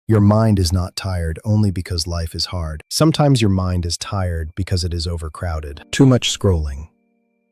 Your mind is not tired only because life is hard. Sometimes your mind is tired because it is overcrowded. Too much scrolling,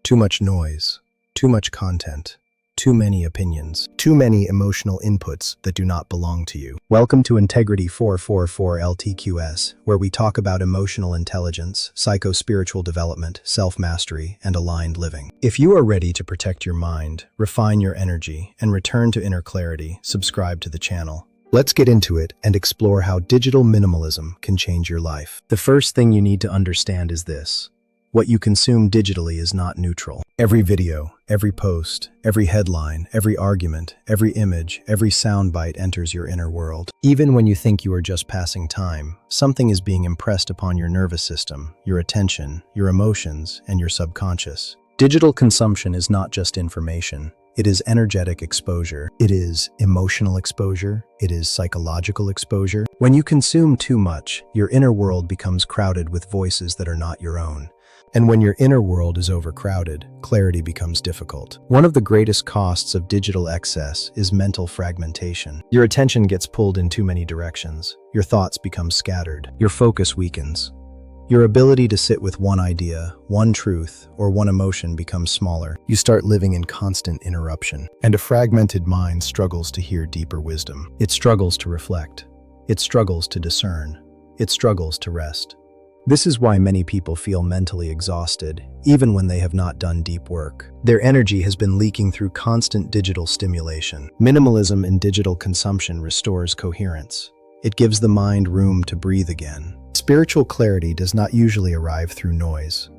too much noise, too much content, too many opinions, too many emotional inputs that do not belong to you. Welcome to Integrity 444 LTQS, where we talk about emotional intelligence, psycho-spiritual development, self-mastery, and aligned living. If you are ready to protect your mind, refine your energy, and return to inner clarity, subscribe to the channel. Let's get into it and explore how digital minimalism can change your life. The first thing you need to understand is this. What you consume digitally is not neutral. Every video, every post, every headline, every argument, every image, every soundbite enters your inner world. Even when you think you are just passing time, something is being impressed upon your nervous system, your attention, your emotions, and your subconscious. Digital consumption is not just information. It is energetic exposure. It is emotional exposure. It is psychological exposure. When you consume too much, your inner world becomes crowded with voices that are not your own. And when your inner world is overcrowded, clarity becomes difficult. One of the greatest costs of digital excess is mental fragmentation. Your attention gets pulled in too many directions. Your thoughts become scattered. Your focus weakens. Your ability to sit with one idea, one truth, or one emotion becomes smaller. You start living in constant interruption. And a fragmented mind struggles to hear deeper wisdom. It struggles to reflect. It struggles to discern. It struggles to rest. This is why many people feel mentally exhausted, even when they have not done deep work. Their energy has been leaking through constant digital stimulation. Minimalism in digital consumption restores coherence. It gives the mind room to breathe again. Spiritual clarity does not usually arrive through noise.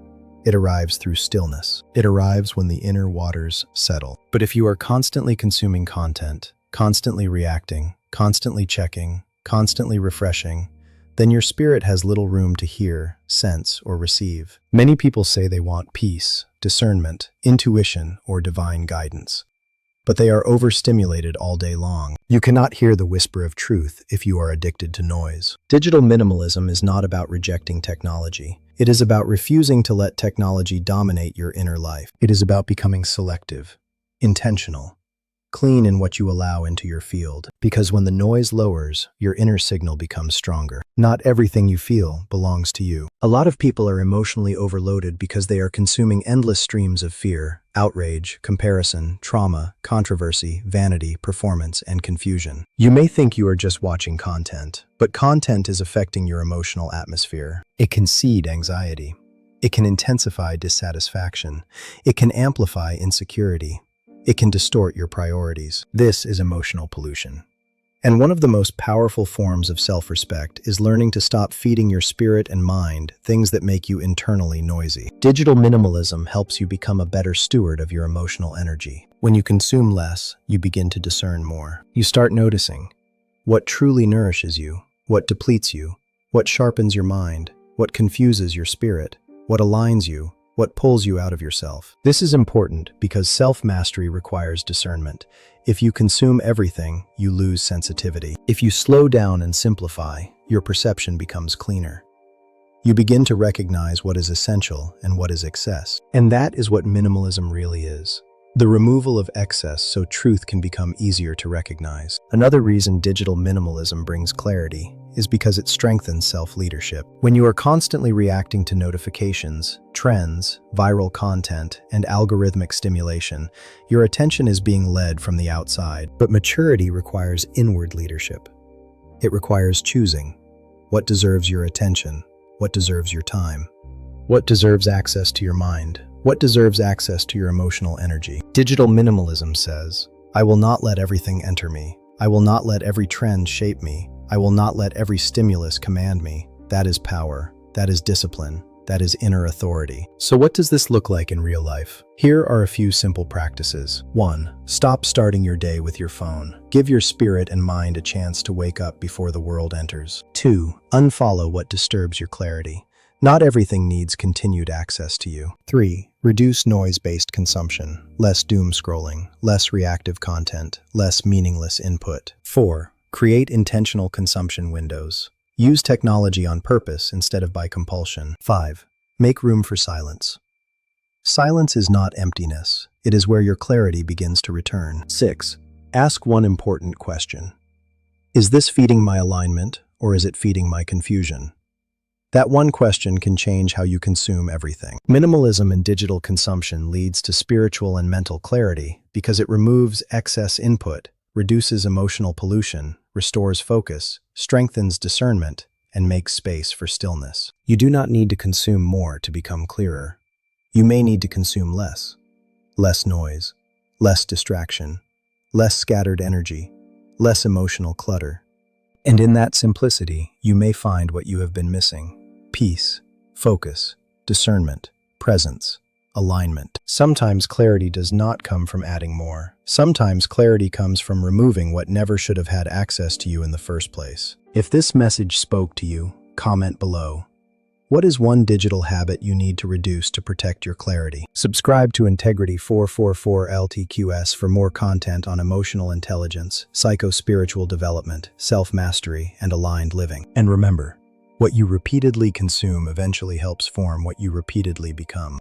It arrives through stillness. It arrives when the inner waters settle. But if you are constantly consuming content, constantly reacting, constantly checking, constantly refreshing, then your spirit has little room to hear, sense, or receive. Many people say they want peace, discernment, intuition, or divine guidance. But they are overstimulated all day long. You cannot hear the whisper of truth if you are addicted to noise. Digital minimalism is not about rejecting technology. It is about refusing to let technology dominate your inner life. It is about becoming selective, intentional, clean in what you allow into your field. Because when the noise lowers, your inner signal becomes stronger. Not everything you feel belongs to you. A lot of people are emotionally overloaded because they are consuming endless streams of fear, outrage, comparison, trauma, controversy, vanity, performance, and confusion. You may think you are just watching content, but content is affecting your emotional atmosphere. It can seed anxiety. It can intensify dissatisfaction. It can amplify insecurity. It can distort your priorities. This is emotional pollution. And one of the most powerful forms of self-respect is learning to stop feeding your spirit and mind things that make you internally noisy. Digital minimalism helps you become a better steward of your emotional energy. When you consume less, you begin to discern more. You start noticing what truly nourishes you, what depletes you, what sharpens your mind, what confuses your spirit, what aligns you, what pulls you out of yourself. This is important because self-mastery requires discernment. If you consume everything, you lose sensitivity. If you slow down and simplify, your perception becomes cleaner. You begin to recognize what is essential and what is excess. And that is what minimalism really is. The removal of excess so truth can become easier to recognize. Another reason digital minimalism brings clarity is because it strengthens self-leadership. When you are constantly reacting to notifications, trends, viral content, and algorithmic stimulation, your attention is being led from the outside. But maturity requires inward leadership. It requires choosing what deserves your attention, what deserves your time, what deserves access to your mind, what deserves access to your emotional energy. Digital minimalism says, I will not let everything enter me. I will not let every trend shape me. I will not let every stimulus command me. That is power. That is discipline. That is inner authority. So what does this look like in real life? Here are a few simple practices. 1. Stop starting your day with your phone. Give your spirit and mind a chance to wake up before the world enters. 2. Unfollow what disturbs your clarity. Not everything needs continued access to you. 3. Reduce noise-based consumption. Less doom scrolling, less reactive content, less meaningless input. 4. Create intentional consumption windows. Use technology on purpose instead of by compulsion. 5. Make room for silence. Silence is not emptiness. It is where your clarity begins to return. 6. Ask one important question. Is this feeding my alignment, or is it feeding my confusion? That one question can change how you consume everything. Minimalism in digital consumption leads to spiritual and mental clarity because it removes excess input, reduces emotional pollution, restores focus, strengthens discernment, and makes space for stillness. You do not need to consume more to become clearer. You may need to consume less. Less noise, less distraction, less scattered energy, less emotional clutter. And in that simplicity, you may find what you have been missing: peace, focus, discernment, presence, alignment. Sometimes clarity does not come from adding more. Sometimes clarity comes from removing what never should have had access to you in the first place. If this message spoke to you, comment below. What is one digital habit you need to reduce to protect your clarity? Subscribe to Integrity 444 LTQS for more content on emotional intelligence, psycho-spiritual development, self-mastery, and aligned living. And remember, what you repeatedly consume eventually helps form what you repeatedly become.